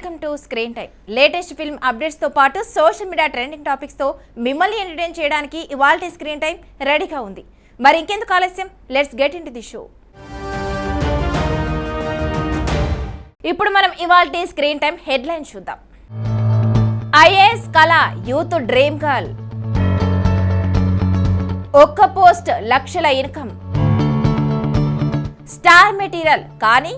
Welcome to screen time. Latest film updates తో పాటు social media trending topics తో మిమ్మల్ని ఎంటర్టైన్ చేయడానికి ఇవాల్టి స్క్రీన్ టైం రెడీగా ఉంది. మరి ఇంకెందుకు ఆలస్యం, let's get into the show. ఇప్పుడు మనం ఇవాల్టి స్క్రీన్ టైం హెడ్లైన్ చూద్దాం. ఐఏఎస్ కళ యూత్ డ్రీమ్ గర్ల్, ఒక్క పోస్ట్ లక్షల ఇన్కమ్, స్టార్ మెటీరియల్ కానీ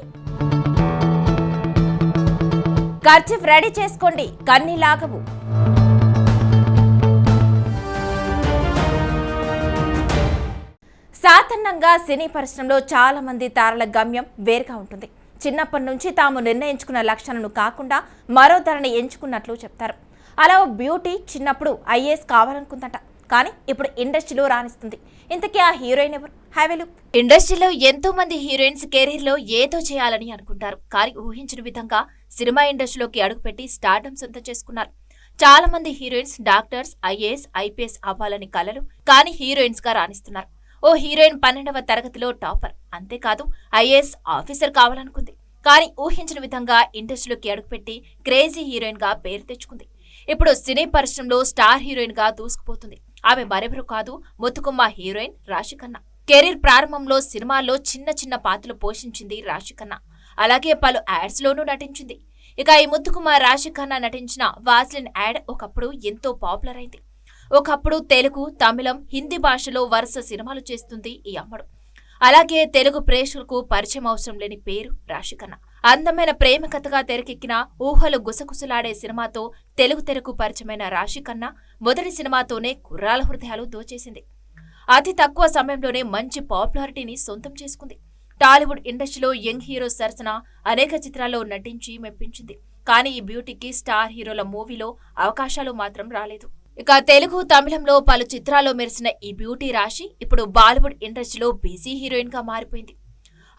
ఖర్చు రెడీ చేసుకోండి కన్నీ లాగవు. సాధారణంగా సినీ పరిశ్రమలో చాలా మంది తారల గమ్యం వేరుగా ఉంటుంది. చిన్నప్పటి నుంచి తాము నిర్ణయించుకున్న లక్ష్యాలను కాకుండా మరో ధరని ఎంచుకున్నట్లు చెప్తారు. అలా బ్యూటీ చిన్నప్పుడు ఐఏఎస్ కావాలనుకుందట, కానీ ఇప్పుడు ఇండస్ట్రీలో రాణిస్తుంది. ఇంతకీ ఆ హీరోయిన్ ఎవరు? ఇండస్ట్రీలో ఎంతో మంది హీరోయిన్స్ కెరీర్ లో ఏదో చేయాలని అనుకుంటారు, కానీ ఊహించిన విధంగా సినిమా ఇండస్ట్రీలోకి అడుగుపెట్టి స్టార్డమ్ సొంతం చేసుకున్నారు. చాలా మంది హీరోయిన్స్ డాక్టర్స్, ఐఏఎస్, ఐపీఎస్ అవ్వాలని కలలు, కానీ హీరోయిన్స్ గా రాణిస్తున్నారు. ఓ హీరోయిన్ 12వ తరగతిలో టాపర్, అంతేకాదు ఐఏఎస్ ఆఫీసర్ కావాలనుకుంది, కానీ ఊహించిన విధంగా ఇండస్ట్రీలోకి అడుగుపెట్టి క్రేజీ హీరోయిన్ గా పేరు తెచ్చుకుంది. ఇప్పుడు సినీ పరిశ్రమలో స్టార్ హీరోయిన్ గా దూసుకుపోతుంది. ఆమె మరెవరు కాదు, ముత్తుకుమ్మ హీరోయిన్ రాశిఖన్నా. కెరీర్ ప్రారంభంలో సినిమాల్లో చిన్న చిన్న పాత్రలు పోషించింది రాశిఖన్నా. అలాగే పలు యాడ్స్ లోనూ నటించింది. ఇక ఈ ముత్తుకుమ్మ రాశిఖన్నా నటించిన వాస్లిన్ యాడ్ ఒకప్పుడు ఎంతో పాపులర్ అయింది. ఒకప్పుడు తెలుగు, తమిళం, హిందీ భాషలో వరుస సినిమాలు చేస్తుంది ఈ అమ్మడు. అలాగే తెలుగు ప్రేక్షకులకు పరిచయం అవసరం లేని పేరు రాశిఖన్నా. అందమైన ప్రేమ కథగా తెరకెక్కిన ఊహలు గుసగుసలాడే సినిమాతో తెలుగు తెరకు పరిచయమైన రాశిఖన్నా మొదటి సినిమాతోనే కుర్రాల హృదయాలు దోచేసింది. అతి తక్కువ సమయంలోనే మంచి పాపులారిటీని సొంతం చేసుకుంది. టాలీవుడ్ ఇండస్ట్రీలో యంగ్ హీరో సరసన అనేక చిత్రాల్లో నటించి మెప్పించింది. కానీ ఈ బ్యూటీకి స్టార్ హీరోల మూవీలో అవకాశాలు మాత్రం రాలేదు. ఇక తెలుగు, తమిళంలో పలు చిత్రాల్లో మెరిసిన ఈ బ్యూటీ రాశి ఇప్పుడు బాలీవుడ్ ఇండస్ట్రీలో బిజీ హీరోయిన్ గా మారిపోయింది.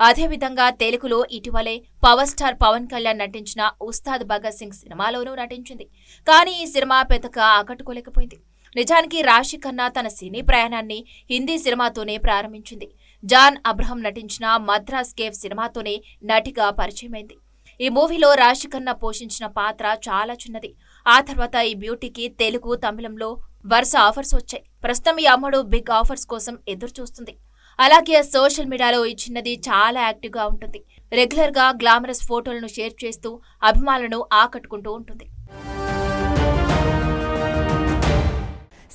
అదేవిధంగా తెలుగులో ఇటీవలే పవర్ స్టార్ పవన్ కళ్యాణ్ నటించిన ఉస్తాద్ భగత్ సింగ్ సినిమాలోనూ నటించింది. కానీ ఈ సినిమా పెద్దగా ఆకట్టుకోలేకపోయింది. నిజానికి రాశిఖన్నా తన సినీ ప్రయాణాన్ని హిందీ సినిమాతోనే ప్రారంభించింది. జాన్ అబ్రహం నటించిన మద్రాస్ కేవ్ సినిమాతోనే నటిగా పరిచయమైంది. ఈ మూవీలో రాశిఖన్నా పోషించిన పాత్ర చాలా చిన్నది. ఆ తర్వాత ఈ బ్యూటీకి తెలుగు, తమిళంలో వరుస ఆఫర్స్ వచ్చాయి. ప్రస్తుతం ఈ అమ్మడు బిగ్ ఆఫర్స్ కోసం ఎదురు చూస్తుంది. అలాగే సోషల్ మీడియాలో ఈ చిన్నది చాలా యాక్టివ్ గా ఉంటుంది. రెగ్యులర్ గా గ్లామరస్ ఫోటోలను షేర్ చేస్తూ అభిమానులను ఆకట్టుకుంటూ ఉంటుంది.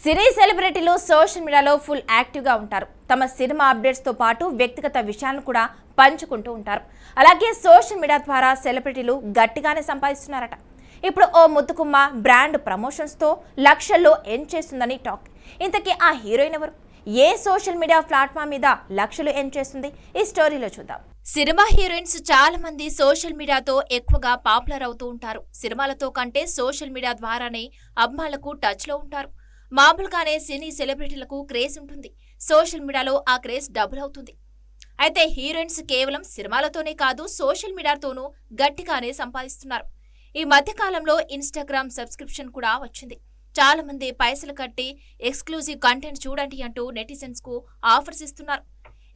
సినీ సెలబ్రిటీలు సోషల్ మీడియాలో ఫుల్ యాక్టివ్గా ఉంటారు. తమ సినిమా అప్డేట్స్తో పాటు వ్యక్తిగత విషయాలను కూడా పంచుకుంటూ ఉంటారు. అలాగే సోషల్ మీడియా ద్వారా సెలబ్రిటీలు గట్టిగానే సంపాదిస్తున్నారట. ఇప్పుడు ఓ ముత్తుకుమ్మ బ్రాండ్ ప్రమోషన్స్తో లక్షల్లో ఎర్న్ చేస్తుందని టాక్. ఇంతకీ ఆ హీరోయిన్ ఎవరు? ఏ సోషల్ మీడియా ప్లాట్ఫామ్ మీద లక్షలు ఎర్న్ చేస్తుంది? ఈ స్టోరీలో చూద్దాం. సినిమా హీరోయిన్స్ చాలా మంది సోషల్ మీడియాతో ఎక్కువగా పాపులర్ అవుతూ ఉంటారు. సినిమాలతో కంటే సోషల్ మీడియా ద్వారానే అభిమానులకు టచ్ లో ఉంటారు. మామూలుగానే సినీ సెలబ్రిటీలకు క్రేజ్ ఉంటుంది. సోషల్ మీడియాలో ఆ క్రేజ్ డబుల్ అవుతుంది. అయితే హీరోయిన్స్ కేవలం సినిమాలతోనే కాదు, సోషల్ మీడియాతోనూ గట్టిగానే సంపాదిస్తున్నారు. ఈ మధ్య కాలంలో ఇన్స్టాగ్రామ్ సబ్స్క్రిప్షన్ కూడా వచ్చింది. చాలా మంది పైసలు కట్టి ఎక్స్క్లూజివ్ కంటెంట్ చూడండి అంటూ నెటిజన్స్ కు ఆఫర్స్ ఇస్తున్నారు.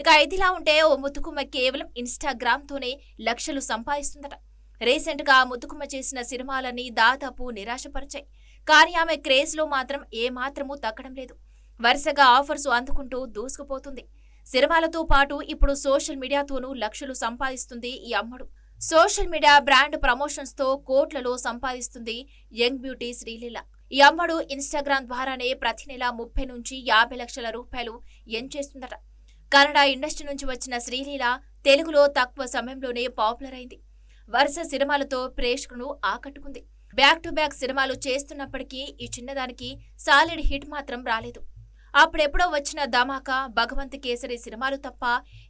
ఇక ఇదిలా ఉంటే ఓ ముత్తుకుమ్మ కేవలం ఇన్స్టాగ్రామ్ తోనే లక్షలు సంపాదిస్తుందట. రీసెంట్ గా ముత్తుకుమ్మ చేసిన సినిమాలన్నీ దాదాపు నిరాశపరిచాయి. కానీ ఆమె క్రేజ్ లో మాత్రం ఏమాత్రమూ తగ్గడం లేదు. వరుసగా ఆఫర్స్ అందుకుంటూ దూసుకుపోతుంది. సినిమాలతో పాటు ఇప్పుడు సోషల్ మీడియాతోనూ లక్షలు సంపాదిస్తుంది ఈ అమ్మడు. సోషల్ మీడియా బ్రాండ్ ప్రమోషన్స్ తో కోట్లలో సంపాదిస్తుంది యంగ్ బ్యూటీ శ్రీలీల. ఈ అమ్మడు ఇన్స్టాగ్రామ్ ద్వారానే ప్రతి నెల 30 నుంచి 50 లక్షల రూపాయలు ఎర్న్ చేస్తుందట. కన్నడ ఇండస్ట్రీ నుంచి వచ్చిన శ్రీలీల తెలుగులో తక్కువ సమయంలోనే పాపులర్ అయింది. వరుస సినిమాలతో ప్రేక్షకులను ఆకట్టుకుంది. బ్యాక్ టు బ్యాక్ సినిమాలు చేస్తున్నప్పటికీ ఈ చిన్నదానికి సాలిడ్ హిట్ మాత్రం రాలేదు. అప్పుడెప్పుడో వచ్చిన ధమాకా, భగవంత్ కేసరి సినిమాలు తప్ప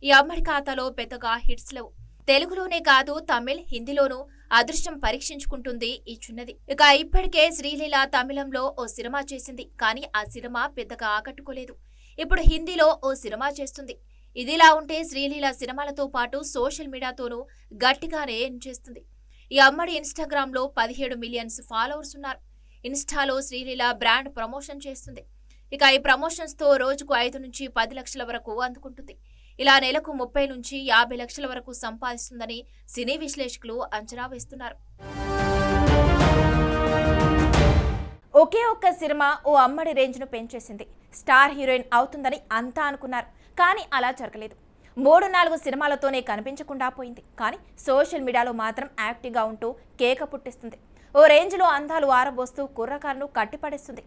ఈ అమ్మడి ఖాతాలో పెద్దగా హిట్స్ లేవు. తెలుగులోనే కాదు, తమిళ్, హిందీలోనూ అదృష్టం పరీక్షించుకుంటుంది ఈ చిన్నది. ఇక ఇప్పటికే శ్రీలీల తమిళంలో ఓ సినిమా చేసింది, కానీ ఆ సినిమా పెద్దగా ఆకట్టుకోలేదు. ఇప్పుడు హిందీలో ఓ సినిమా చేస్తుంది. ఇదిలా ఉంటే శ్రీలీల సినిమాలతో పాటు సోషల్ మీడియాతోనూ గట్టిగానే ఎర్న్ చేస్తుంది. ఈ అమ్మడి ఇన్స్టాగ్రామ్ లో 17 మిలియన్స్ ఫాలోవర్స్ ఉన్నారు. ఇన్స్టాలో శ్రీలీల బ్రాండ్ ప్రమోషన్ చేస్తుంది. ఇక ఈ ప్రమోషన్స్ తో రోజుకు 5 నుంచి 10 లక్షల వరకు అందుకుంటుంది. ఇలా నెలకు 30 నుంచి 50 లక్షల వరకు సంపాదిస్తుందని సినీ విశ్లేషకులు అంచనా వేస్తున్నారు. ఒకే ఒక్క సినిమా ఓ అమ్మడి రేంజ్ను పెంచేసింది. స్టార్ హీరోయిన్ అవుతుందని అంతా అనుకున్నారు, కానీ అలా జరగలేదు. 3-4 సినిమాలతోనే కనిపించకుండా పోయింది. కానీ సోషల్ మీడియాలో మాత్రం యాక్టివ్గా ఉంటూ కేక పుట్టిస్తుంది. ఓ రేంజ్లో అందాలు ఆరబోస్తూ కుర్రకారును కట్టిపడేస్తుంది.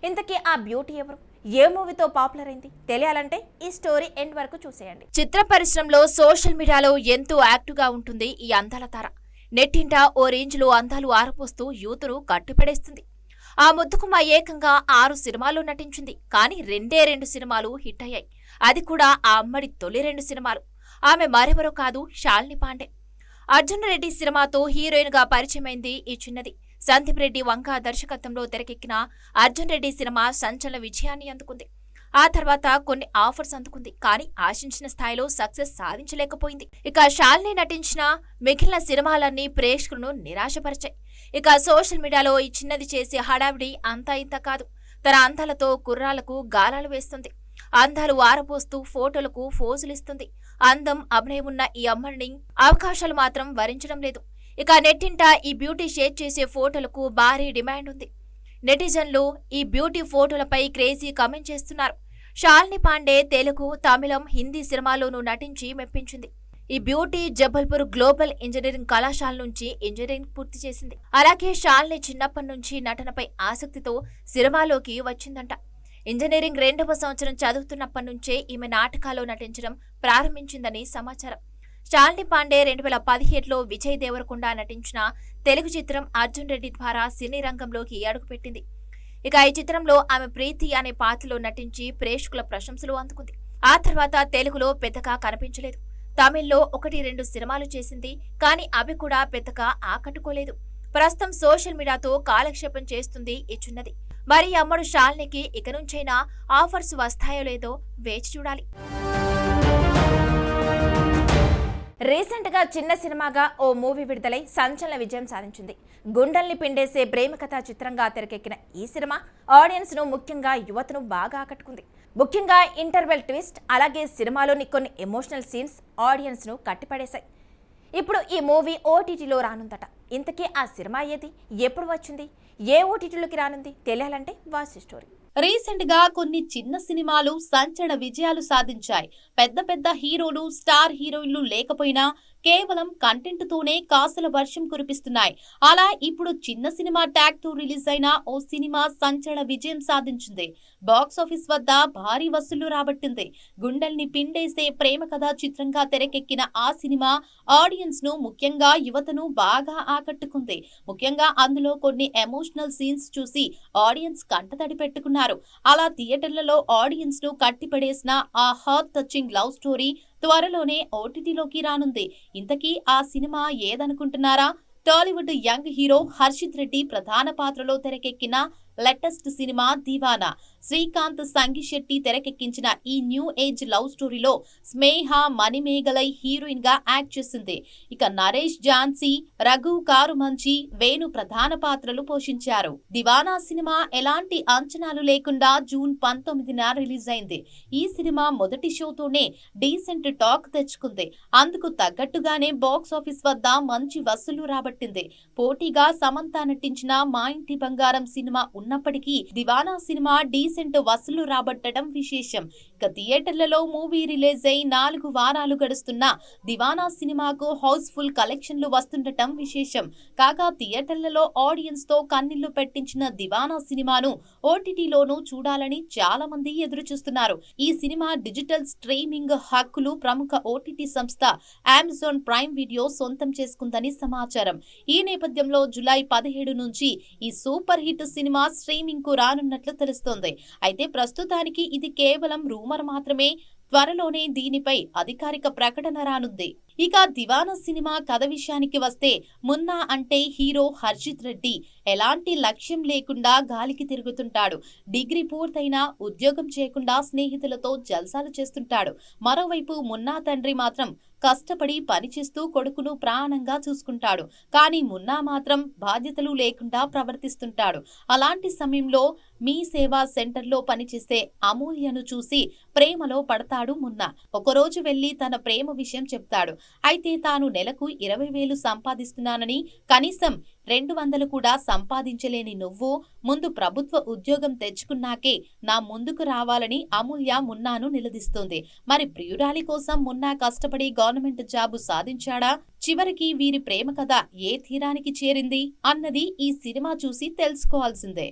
ఇంతకీ ఆ బ్యూటీ ఎవరు? ఏ మూవీతో పాపులర్ అయింది? తెలియాలంటే ఈ స్టోరీ ఎండ్ వరకు చూసేయండి. చిత్ర పరిశ్రమలో సోషల్ మీడియాలో ఎంతో యాక్టివ్గా ఉంటుంది ఈ అందాల తార. నెట్టింట ఓ రేంజ్లో అందాలు ఆరపోస్తూ యూతును కట్టిపడేస్తుంది. ఆ ముద్దుకుమ ఏకంగా 6 సినిమాల్లో నటించింది. కానీ 2 సినిమాలు హిట్ అయ్యాయి. అది కూడా ఆ అమ్మడి తొలి 2 సినిమాలు. ఆమె మరెవరో కాదు, శాలిని పాండే. అర్జున్ రెడ్డి సినిమాతో హీరోయిన్ గా పరిచయమైంది ఈ చిన్నది. సందీప్ రెడ్డి వంక దర్శకత్వంలో తెరకెక్కిన అర్జున్ రెడ్డి సినిమా సంచలన విజయాన్ని అందుకుంది. ఆ తర్వాత కొన్ని ఆఫర్స్ అందుకుంది, కానీ ఆశించిన స్థాయిలో సక్సెస్ సాధించలేకపోయింది. ఇక శాలిని నటించిన మిగిలిన సినిమాలన్నీ ప్రేక్షకులను నిరాశపరిచాయి. ఇక సోషల్ మీడియాలో ఈ చిన్నది చేసే హడావిడి అంతా ఇంత కాదు. తన అందాలతో కుర్రాలకు గాలాలు వేస్తుంది. అందాలు ఆరపోస్తూ ఫోటోలకు ఫోజులిస్తుంది. అందం, అభినయం ఉన్న ఈ అమ్మడిని అవకాశాలు మాత్రం వరించడం లేదు. ఇక నెట్టింట ఈ బ్యూటీ షేర్ చేసే ఫోటోలకు భారీ డిమాండ్ ఉంది. నెటిజన్లు ఈ బ్యూటీ ఫోటోలపై క్రేజీ కామెంట్ చేస్తున్నారు. శాలిని పాండే తెలుగు, తమిళం, హిందీ సినిమాల్లోనూ నటించి మెప్పించింది. ఈ బ్యూటీ జబల్పూర్ గ్లోబల్ ఇంజనీరింగ్ కళాశాల నుంచి ఇంజనీరింగ్ పూర్తి చేసింది. అలాగే శాలిని చిన్నప్పటి నుంచి నటనపై ఆసక్తితో సినిమాలోకి వచ్చిందంట. ఇంజనీరింగ్ 2వ సంవత్సరం చదువుతున్నప్పటి నుంచే ఈమె నాటకాల్లో నటించడం ప్రారంభించిందని సమాచారం. శాలిని పాండే 2017లో విజయ్ దేవరకొండ నటించిన తెలుగు చిత్రం అర్జున్ రెడ్డి ద్వారా సినీ రంగంలోకి అడుగుపెట్టింది. ఇక ఈ చిత్రంలో ఆమె ప్రీతి అనే పాత్రలో నటించి ప్రేక్షకుల ప్రశంసలు అందుకుంది. ఆ తర్వాత తెలుగులో పెద్దగా కనిపించలేదు. తమిళ్లో 1-2 సినిమాలు చేసింది, కానీ అవి కూడా పెద్దగా ఆకట్టుకోలేదు. ప్రస్తుతం సోషల్ మీడియాతో కాలక్షేపం చేస్తుంది ఈ చిన్నది. మరి అమ్మడు శాలినికి ఇక నుంచైనా ఆఫర్స్ వస్తాయో లేదో వేచి చూడాలి. రీసెంట్ గా చిన్న సినిమాగా ఓ మూవీ విడుదలై సంచలన విజయం సాధించింది. గుండెల్ని పిండేసే ప్రేమ కథా చిత్రంగా తెరకెక్కిన ఈ సినిమా ఆడియన్స్ ను, ముఖ్యంగా యువతను బాగా ఆకట్టుకుంది. ముఖ్యంగా ఇంటర్వెల్ ట్విస్ట్, అలాగే సినిమాలోని కొన్ని ఎమోషనల్ సీన్స్ ఆడియన్స్ ను కట్టిపడేశాయి. ఇప్పుడు ఈ మూవీ ఓటీటీలో రానుందట. ఇంతకీ ఆ సినిమా ఏది, ఎప్పుడు వచ్చింది, ఏ ఓటీటీలోకి రానుంది? తెలియాలంటే వాచ్ స్టోరీ. రీసెంట్ గా కొన్ని చిన్న సినిమాలు సంచలన విజయాలు సాధించాయి. పెద్ద పెద్ద హీరోలు, స్టార్ హీరోయిన్లు లేకపోయినా కేవలం కంటెంట్ తోనే కాసుల వర్షం కురిపిస్తున్నాయి. అలా ఇప్పుడు చిన్న సినిమా ట్యాగ్ తో రిలీజ్ అయిన ఓ సినిమా సంచలన విజయం సాధించింది. బాక్సాఫీస్ వద్ద భారీ వసూళ్లు రాబట్టింది. గుండెల్ని పిండేసే ప్రేమ కథా చిత్రంగా తెరకెక్కిన ఆ సినిమా ఆడియన్స్ ను, ముఖ్యంగా యువతను బాగా ఆకట్టుకుంది. ముఖ్యంగా అందులో కొన్ని ఎమోషనల్ సీన్స్ చూసి ఆడియన్స్ కంటతడి పెట్టుకున్నారు. అలా థియేటర్లలో ఆడియన్స్ ను కట్టిపడేసిన ఆ హార్ట్ టచింగ్ లవ్ స్టోరీ త్వరలోనే ఓటీటీలోకి రానుంది. ఇంతకీ ఆ సినిమా ఏదనుకుంటున్నారా? Tollywood young hero Harshith Reddy ప్రధాన పాత్రలో తెరకెక్కిన లేటెస్ట్ సినిమా దివానా. శ్రీకాంత్, సంగిశెట్టి తెరకెక్కించిన ఈ న్యూ ఏజ్ లవ్ స్టోరీలో స్నేహ మణిమేగలై హీరోయిన్ గా యాక్ట్ చేసింది. ఇక నరేష్ ఝాన్సీ, రఘు కారుమంచి, వేణు ప్రధాన పాత్రలు పోషించారు. దివానా సినిమా ఎలాంటి అంచనాలు లేకుండా జూన్ 19న రిలీజ్ అయింది. ఈ సినిమా మొదటి షోతోనే డీసెంట్ టాక్ తెచ్చుకుంది. అందుకు తగ్గట్టుగానే బాక్స్ ఆఫీస్ వద్ద మంచి వసూలు రాబట్టింది. పోటీగా సమంత నటించిన మా ఇంటి బంగారం సినిమా ఉన్నప్పటికీ దివానా సినిమా డీసెంట్ వసూలు రాబట్టడం విశేషం. ఇక థియేటర్లలో మూవీ రిలీజ్ అయి 4 వారాలు గడుస్తున్నా దివానా సినిమాకు హౌస్ఫుల్ కలెక్షన్లు వస్తుండటం విశేషం. కాగా థియేటర్లలో ఆడియన్స్ తో కన్నీళ్లు పెట్టించిన దివానా సినిమాను ఓటీటీలోనూ చూడాలని చాలా మంది ఎదురు చూస్తున్నారు. ఈ సినిమా డిజిటల్ స్ట్రీమింగ్ హక్కులు ప్రముఖ ఓటీటీ సంస్థ అమెజాన్ ప్రైమ్ వీడియో సొంతం చేసుకుందని సమాచారం. ఈ నేపథ్యంలో జూలై 17 నుంచి ఈ సూపర్ హిట్ సినిమా స్ట్రీమింగ్ కు రానున్నట్లు తెలుస్తోంది. అయితే ప్రస్తుతానికి ఇది కేవలం రూమర్ మాత్రమే. త్వరలోనే దీనిపై అధికారిక ప్రకటన రానుంది. ఇక దివానా సినిమా కథ విషయానికి వస్తే, మున్నా అంటే హీరో హర్షిత్ రెడ్డి ఎలాంటి లక్ష్యం లేకుండా గాలికి తిరుగుతుంటాడు. డిగ్రీ పూర్తయినా ఉద్యోగం చేయకుండా స్నేహితులతో జల్సాలు చేస్తుంటాడు. మరోవైపు మున్నా తండ్రి మాత్రం కష్టపడి పనిచేస్తూ కొడుకును ప్రాణంగా చూసుకుంటాడు. కానీ మున్నా మాత్రం బాధ్యతలు లేకుండా ప్రవర్తిస్తుంటాడు. అలాంటి సమయంలో మీ సేవా సెంటర్లో పనిచేసే అమూల్యను చూసి ప్రేమలో పడతాడు మున్నా. ఒకరోజు వెళ్లి తన ప్రేమ విషయం చెప్తాడు. అయితే తాను నెలకు 20,000 సంపాదిస్తున్నానని, కనీసం 200 కూడా సంపాదించలేని నువ్వు ముందు ప్రభుత్వ ఉద్యోగం తెచ్చుకున్నాకే నా ముందుకు రావాలని అమూల్య మున్నాను నిలదీస్తోంది. మరి ప్రియురాలి కోసం మున్నా కష్టపడి గవర్నమెంట్ జాబు సాధించాడా? చివరికి వీరి ప్రేమ కథ ఏ తీరానికి చేరింది అన్నది ఈ సినిమా చూసి తెలుసుకోవాల్సిందే.